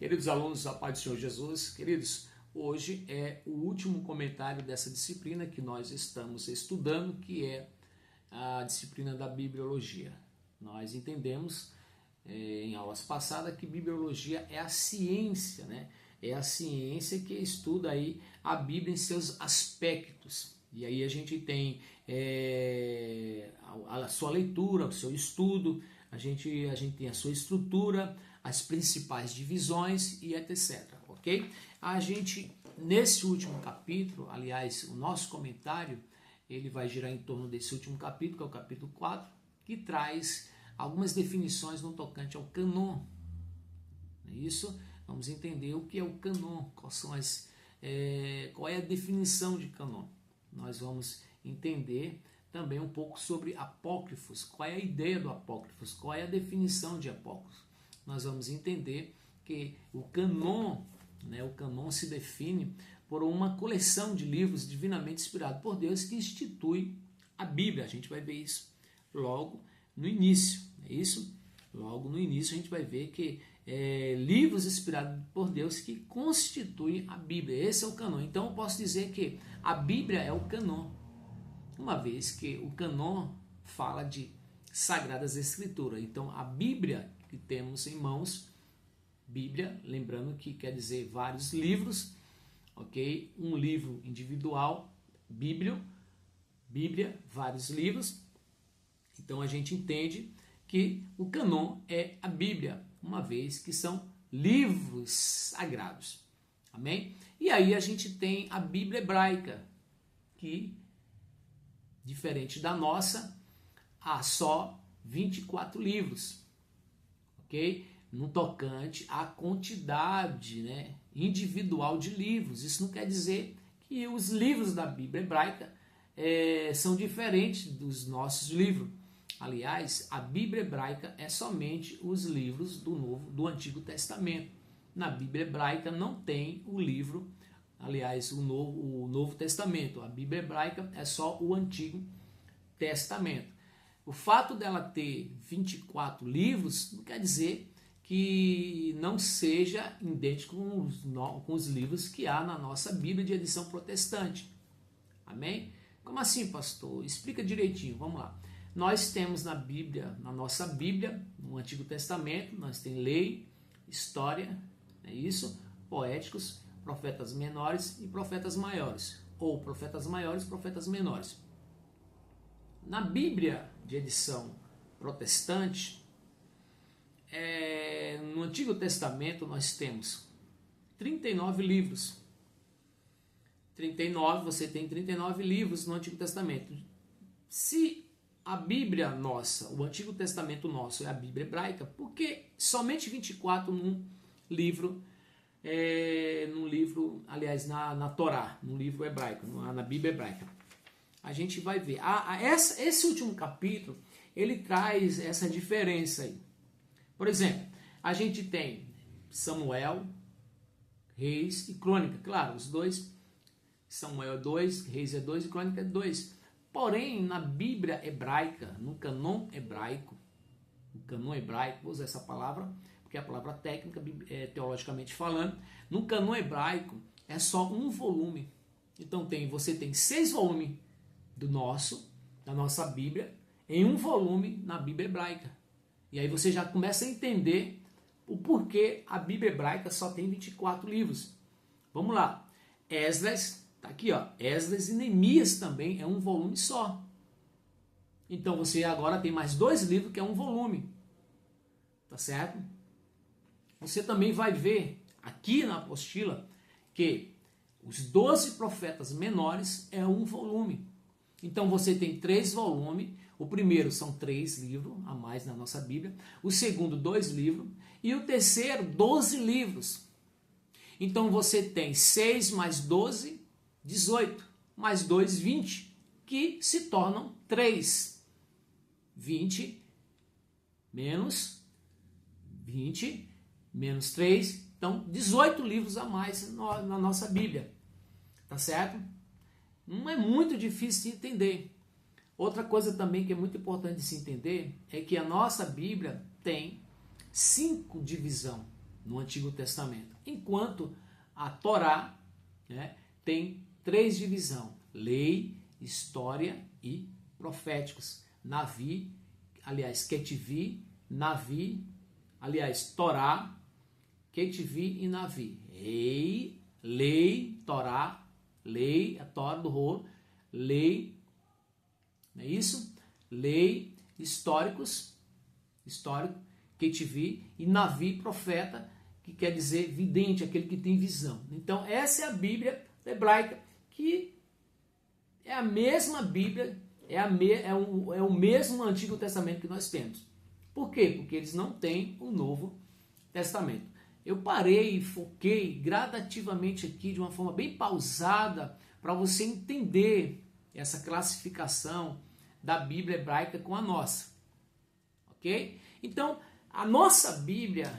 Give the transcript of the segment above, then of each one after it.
Queridos alunos, a paz do Senhor Jesus, queridos, hoje é o último comentário dessa disciplina que nós estamos estudando, que é a disciplina da bibliologia. Nós entendemos em aulas passadas que bibliologia é a ciência, né? É a ciência que estuda aí a Bíblia em seus aspectos. E aí a gente tem a sua leitura, o seu estudo, a gente tem a sua estrutura, as principais divisões e etc, ok? A gente, nesse último capítulo, aliás, o nosso comentário, ele vai girar em torno desse último capítulo, que é o capítulo 4, que traz algumas definições no tocante ao cânon. Isso, vamos entender o que é o cânon, qual é a definição de cânon. Nós vamos entender também um pouco sobre apócrifos, qual é a ideia do apócrifos, qual é a definição de apócrifos. Nós vamos entender que o cânon se define por uma coleção de livros divinamente inspirados por Deus que institui a Bíblia. A gente vai ver isso logo no início, é isso? Logo no início a gente vai ver que livros inspirados por Deus que constituem a Bíblia. Esse é o cânon. Então eu posso dizer que a Bíblia é o cânon, uma vez que o cânon fala de Sagradas Escrituras. Então a Bíblia que temos em mãos, Bíblia, lembrando que quer dizer vários livros, ok? Um livro individual, Bíblia, vários livros. Então a gente entende que o cânon é a Bíblia, uma vez que são livros sagrados. Amém? E aí a gente tem a Bíblia hebraica, que, diferente da nossa, há só 24 livros. Ok? No tocante à quantidade, individual de livros. Isso não quer dizer que os livros da Bíblia hebraica são diferentes dos nossos livros. Aliás, a Bíblia hebraica é somente os livros do Antigo Testamento. Na Bíblia hebraica não tem o livro, aliás, o Novo Testamento. A Bíblia hebraica é só o Antigo Testamento. O fato dela ter 24 livros não quer dizer que não seja idêntico com os livros que há na nossa Bíblia de edição protestante. Amém? Como assim, pastor? Explica direitinho, vamos lá. Nós temos na nossa Bíblia, no Antigo Testamento, nós temos lei, história, poéticos, profetas menores e profetas maiores, ou profetas maiores, profetas menores. Na Bíblia de edição protestante, no Antigo Testamento nós temos 39 livros. Você tem 39 livros no Antigo Testamento. Se a Bíblia nossa, o Antigo Testamento nosso é a Bíblia hebraica, por que somente 24 num livro, aliás, na Torá, no livro hebraico, na Bíblia hebraica? A gente vai ver. Esse último capítulo, ele traz essa diferença aí. Por exemplo, a gente tem Samuel, Reis e Crônica. Claro, os dois, Samuel é 2, Reis é 2 e Crônica é 2. Porém, na Bíblia hebraica, no cânon hebraico, vou usar essa palavra, porque é a palavra técnica, teologicamente falando, no cânon hebraico é só um volume. Então você tem 6 volumes da nossa Bíblia, em um volume na Bíblia hebraica. E aí você já começa a entender o porquê a Bíblia hebraica só tem 24 livros. Vamos lá. Esdras, tá aqui, ó. Esdras e Neemias também é um volume só. Então você agora tem mais 2 livros que é um volume. Tá certo? Você também vai ver aqui na apostila que os 12 profetas menores é um volume. Então você tem 3 volumes. O primeiro são 3 livros a mais na nossa Bíblia. O segundo, 2 livros. E o terceiro, 12 livros. Então você tem 6 mais 12, 18. Mais 2, 20. Que se tornam 3. 20 menos 20 menos 3. Então 18 livros a mais na nossa Bíblia. Tá certo? Não é muito difícil de entender. Outra coisa também que é muito importante de se entender é que a nossa Bíblia tem 5 divisões. no Antigo Testamento. Enquanto a Torá, né, tem 3 divisões: lei, história e proféticos. Ketvi, Navi, Torá, Ketvi e Navi. Lei, Torá, lei, a Torá do rolo, lei, não é isso? Lei, histórico, Ketvi, e Navi, profeta, que quer dizer vidente, aquele que tem visão. Então, essa é a Bíblia hebraica, que é a mesma Bíblia, é o mesmo Antigo Testamento que nós temos. Por quê? Porque eles não têm o Novo Testamento. Eu parei e foquei gradativamente aqui de uma forma bem pausada para você entender essa classificação da Bíblia hebraica com a nossa. Ok? Então, a nossa Bíblia,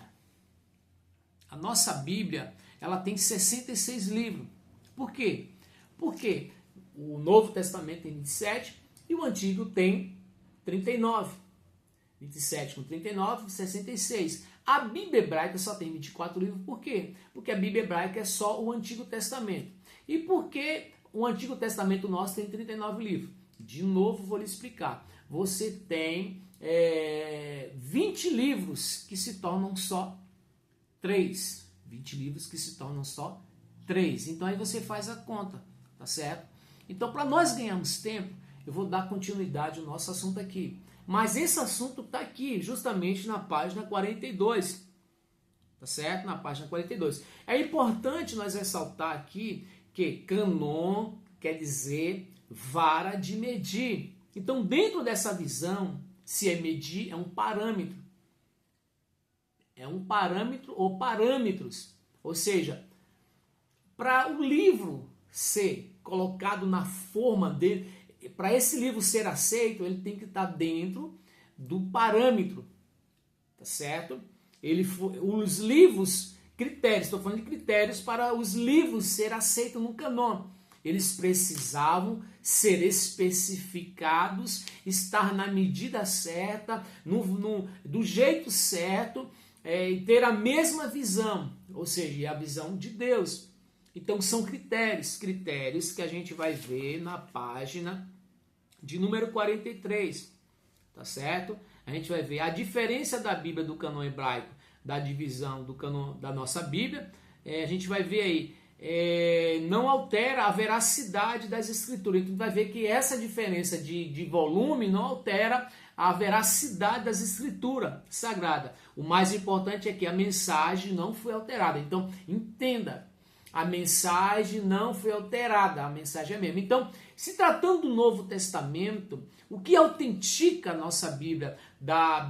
ela tem 66 livros. Por quê? Porque o Novo Testamento tem 27 e o Antigo tem 39. 27 com 39, 66. A Bíblia hebraica só tem 24 livros. Por quê? Porque a Bíblia hebraica é só o Antigo Testamento. E por que o Antigo Testamento nosso tem 39 livros? De novo, vou lhe explicar. Você tem 20 livros que se tornam só 3. 20 livros que se tornam só 3. Então aí você faz a conta, tá certo? Então, para nós ganharmos tempo, eu vou dar continuidade ao nosso assunto aqui. Mas esse assunto está aqui, justamente na página 42. Tá certo? Na página 42. É importante nós ressaltar aqui que canon quer dizer vara de medir. Então, dentro dessa visão, se é medir, é um parâmetro. É um parâmetro ou parâmetros. Ou seja, para o livro ser colocado na forma dele, para esse livro ser aceito, ele tem que estar dentro do parâmetro, tá certo? Os livros, critérios, estou falando de critérios para os livros ser aceitos no canon. Eles precisavam ser especificados, estar na medida certa, do jeito certo, e ter a mesma visão, ou seja, a visão de Deus. Então são critérios que a gente vai ver na página de número 43, tá certo? A gente vai ver a diferença da Bíblia do canon hebraico, da divisão do canon da nossa Bíblia. A gente vai ver aí, não altera a veracidade das escrituras. Então vai ver que essa diferença de volume não altera a veracidade das escrituras sagradas. O mais importante é que a mensagem não foi alterada. Então entenda, a mensagem não foi alterada, a mensagem é a mesma. Então, se tratando do Novo Testamento, o que autentica a nossa Bíblia da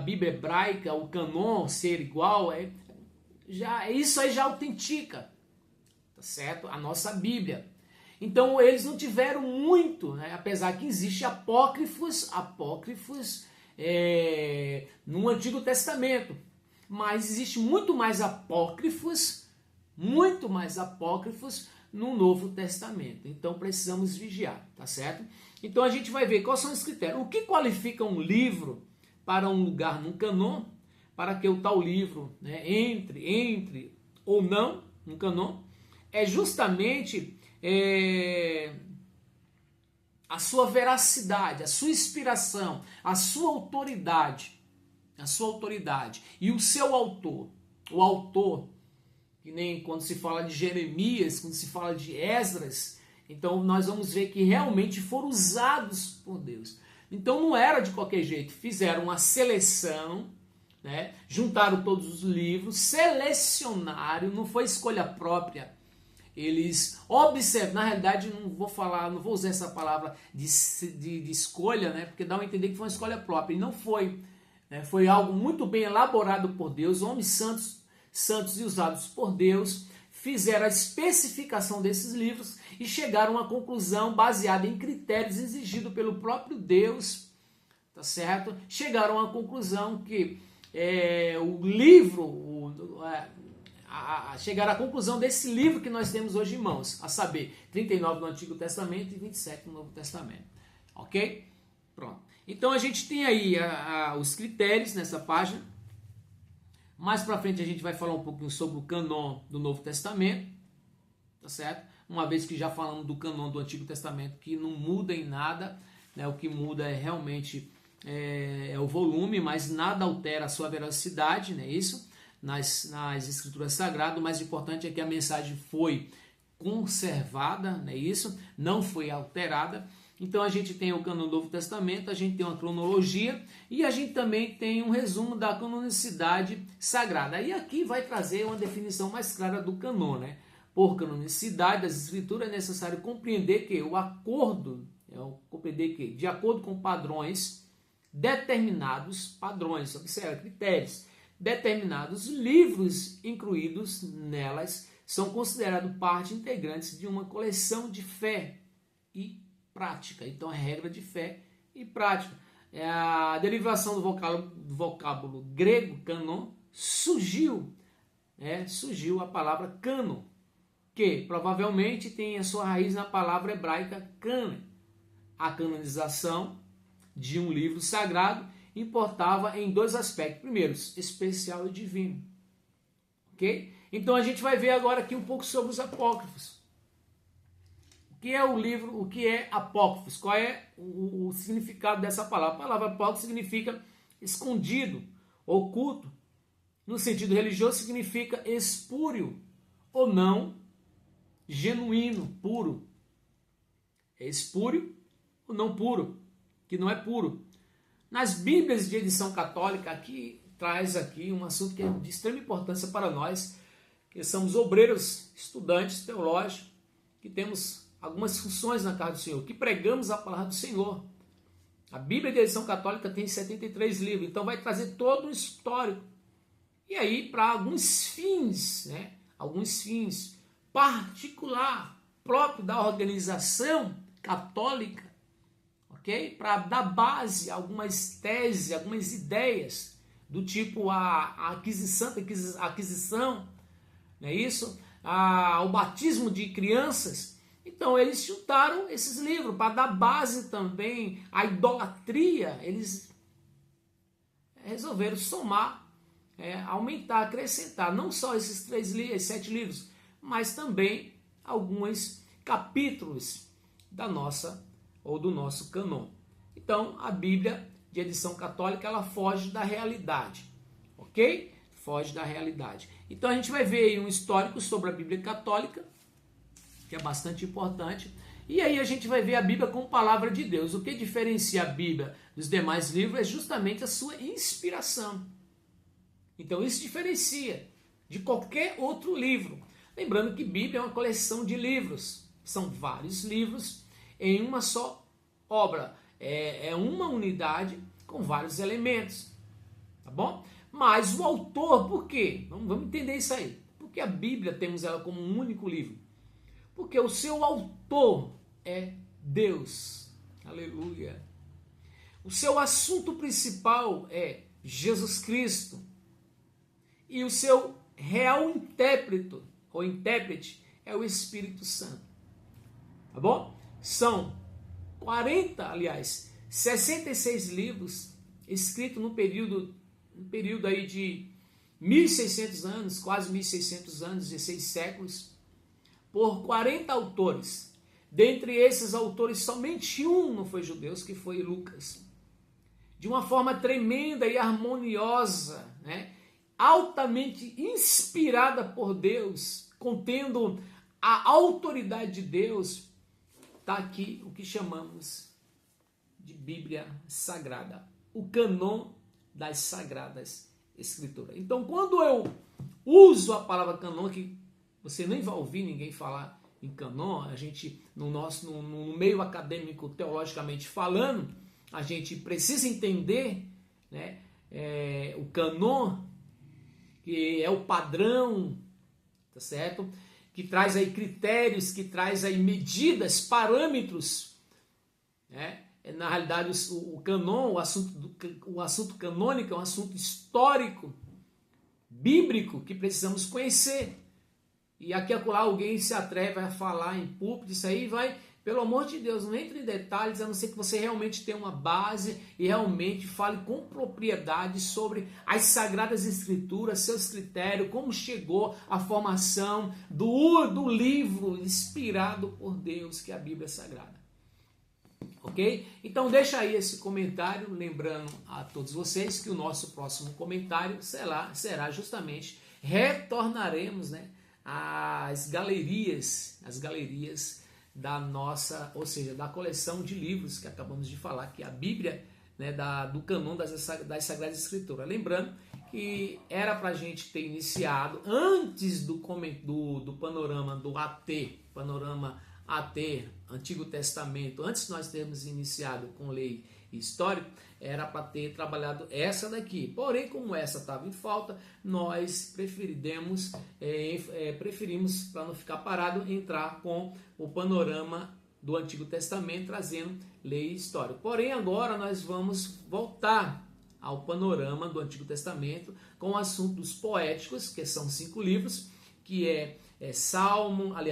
Bíblia hebraica, o canon ser igual, isso aí já autentica, tá certo? A nossa Bíblia. Então, eles não tiveram muito, né? Apesar que existem apócrifos no Antigo Testamento, mas existe muito mais apócrifos no Novo Testamento. Então precisamos vigiar, tá certo? Então a gente vai ver quais são os critérios. O que qualifica um livro para um lugar no canon, para que o tal livro, né, entre ou não no canon, é justamente a sua veracidade, a sua inspiração, a sua autoridade e o seu autor. O autor, que nem quando se fala de Jeremias, quando se fala de Esdras, então nós vamos ver que realmente foram usados por Deus. Então não era de qualquer jeito, fizeram uma seleção, né? Juntaram todos os livros, selecionaram, não foi escolha própria. Eles observam, na realidade não vou usar essa palavra de escolha, né? Porque dá a entender que foi uma escolha própria, e não foi. Né? Foi algo muito bem elaborado por Deus, homens santos e usados por Deus, fizeram a especificação desses livros e chegaram a uma conclusão baseada em critérios exigidos pelo próprio Deus, tá certo? Chegaram a uma conclusão que chegaram à conclusão desse livro que nós temos hoje em mãos, a saber, 39 no Antigo Testamento e 27 no Novo Testamento, ok? Pronto. Então a gente tem aí os critérios nessa página. Mais para frente a gente vai falar um pouquinho sobre o cânon do Novo Testamento, tá certo? Uma vez que já falamos do cânon do Antigo Testamento, que não muda em nada, né? O que muda é realmente o volume, mas nada altera a sua veracidade, né? Isso nas Escrituras Sagradas. O mais importante é que a mensagem foi conservada, né? Isso não foi alterada. Então a gente tem o cânon do Novo Testamento, a gente tem uma cronologia e a gente também tem um resumo da canonicidade sagrada. E aqui vai trazer uma definição mais clara do cânon, né? Por canonicidade das Escrituras é necessário compreender que o acordo, de acordo com padrões determinados, observa, critérios determinados, livros incluídos nelas são considerados parte integrante de uma coleção de fé e prática. Então, é regra de fé e prática. A derivação do vocábulo grego, canon, surgiu a palavra canon, que provavelmente tem a sua raiz na palavra hebraica canon. A canonização de um livro sagrado importava em dois aspectos. Primeiro, especial e divino. Ok? Então, a gente vai ver agora aqui um pouco sobre os apócrifos. O que é o livro, o que é apócrifos? Qual é o significado dessa palavra? A palavra apócrifo significa escondido, oculto. No sentido religioso, significa espúrio ou não genuíno, puro. É espúrio ou não puro, que não é puro. Nas Bíblias de edição católica, aqui traz aqui um assunto que é de extrema importância para nós, que somos obreiros, estudantes teológicos, que temos algumas funções na casa do Senhor, que pregamos a palavra do Senhor. A Bíblia de edição católica tem 73 livros, então vai trazer todo um histórico. E aí, para alguns fins, alguns fins particular, próprio da organização católica, ok? Para dar base a algumas teses, algumas ideias, do tipo a aquisição, não é isso? O batismo de crianças. Então, eles juntaram esses livros para dar base também à idolatria. Eles resolveram somar, aumentar, acrescentar, não só esses 7 livros, mas também alguns capítulos do nosso cânon. Então, a Bíblia de edição católica, ela foge da realidade, ok? Foge da realidade. Então, a gente vai ver aí um histórico sobre a Bíblia católica, que é bastante importante. E aí a gente vai ver a Bíblia como palavra de Deus. O que diferencia a Bíblia dos demais livros é justamente a sua inspiração. Então isso diferencia de qualquer outro livro. Lembrando que Bíblia é uma coleção de livros. São vários livros em uma só obra. É uma unidade com vários elementos. Tá bom? Mas o autor, por quê? Vamos entender isso aí. Porque a Bíblia temos ela como um único livro. Porque o seu autor é Deus. Aleluia. O seu assunto principal é Jesus Cristo. E o seu real intérprete é o Espírito Santo. Tá bom? São 66 livros escritos no período aí de 1.600 anos, quase 1.600 anos, 16 séculos, por 40 autores. Dentre esses autores, somente um não foi judeu, que foi Lucas. De uma forma tremenda e harmoniosa, altamente inspirada por Deus, contendo a autoridade de Deus, está aqui o que chamamos de Bíblia Sagrada, o cânon das Sagradas Escrituras. Então, quando eu uso a palavra cânon, que você nem vai ouvir ninguém falar em cânon, a gente, no meio acadêmico, teologicamente falando, a gente precisa entender o cânon, que é o padrão, tá certo? Que traz aí critérios, que traz aí medidas, parâmetros, Na realidade, o cânon, o assunto canônico é um assunto histórico, bíblico, que precisamos conhecer. E aqui e acolá alguém se atreve a falar em púlpito, isso aí vai Pelo amor de Deus, não entre em detalhes, a não ser que você realmente tenha uma base e realmente fale com propriedade sobre as Sagradas Escrituras, seus critérios, como chegou a formação do livro inspirado por Deus, que é a Bíblia Sagrada. Ok? Então deixa aí esse comentário, lembrando a todos vocês que o nosso próximo comentário será justamente, retornaremos, né, às galerias da nossa, ou seja, da coleção de livros que acabamos de falar, que é a Bíblia, né, do cânon das Sagradas Escrituras. Lembrando que era para a gente ter iniciado antes do panorama do panorama AT, Antigo Testamento, antes de nós termos iniciado com lei e histórico, era para ter trabalhado essa daqui. Porém, como essa estava em falta, nós preferimos, para não ficar parado, entrar com o panorama do Antigo Testamento, trazendo lei e história. Porém, agora nós vamos voltar ao panorama do Antigo Testamento com o assunto dos poéticos, que são 5 livros, que é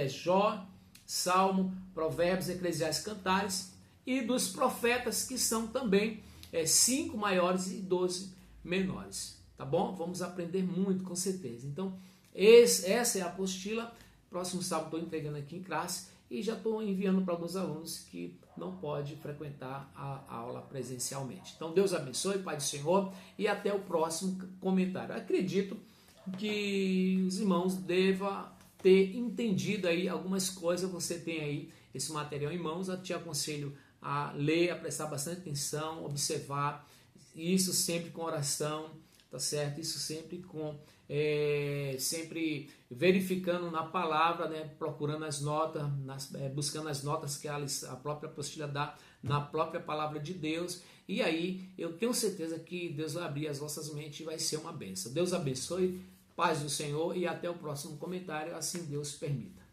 Jó, Salmo, Provérbios, Eclesiastes, Cantares, e dos profetas, que são também 5 maiores e 12 menores. Tá bom? Vamos aprender muito, com certeza. Então, essa é a apostila. Próximo sábado estou entregando aqui em classe e já estou enviando para alguns alunos que não podem frequentar a aula presencialmente. Então, Deus abençoe, Pai do Senhor, e até o próximo comentário. Acredito que os irmãos devam ter entendido aí algumas coisas. Você tem aí esse material em mãos, eu te aconselho a ler, a prestar bastante atenção, observar, isso sempre com oração, tá certo? Isso sempre sempre verificando na palavra, né? Procurando as notas, buscando as notas que a própria apostila dá na própria palavra de Deus, e aí eu tenho certeza que Deus vai abrir as vossas mentes e vai ser uma bênção. Deus abençoe, paz do Senhor, e até o próximo comentário, assim Deus permita.